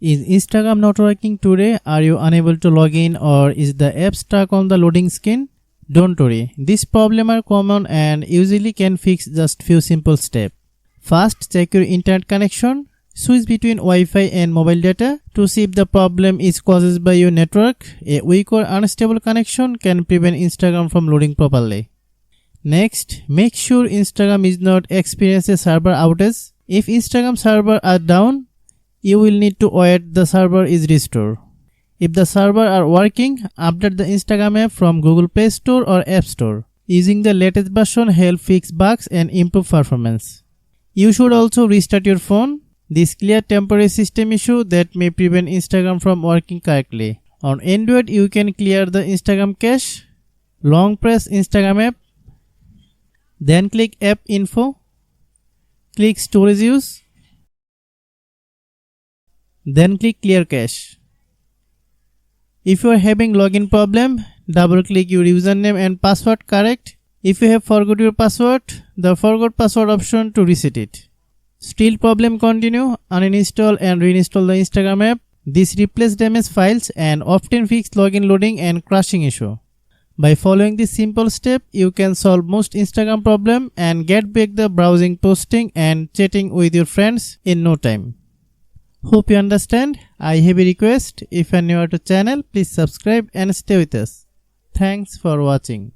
Is Instagram not working today? Are you unable to log in, or is the app stuck on the loading screen? Don't worry, these problems are common and usually can fix just few simple steps. First, check your internet connection. Switch between Wi-Fi and mobile data to see if the problem is caused by your network. A weak or unstable connection can prevent Instagram from loading properly. Next, make sure Instagram is not experiencing a server outage. If Instagram server are down, you will need to wait the server is restored. If the server are working, update the Instagram app from Google Play Store or App Store. Using the latest version help fix bugs and improve performance. You should also restart your phone. This clear temporary system issue that may prevent Instagram from working correctly. On Android, you can clear the Instagram cache. Long press Instagram app. Then click App Info. Click Storage Use. Then click Clear Cache. If you are having login problem, double click your username and password correct. If you have forgot your password, the forgot password option to reset it. Still problem continue, uninstall and reinstall the Instagram app. This replace damaged files and often fix login loading and crashing issue. By following this simple step, you can solve most Instagram problem and get back the browsing, posting and chatting with your friends in no time. Hope you understand. I have a request. If you are new to channel, please subscribe and stay with us. Thanks for watching.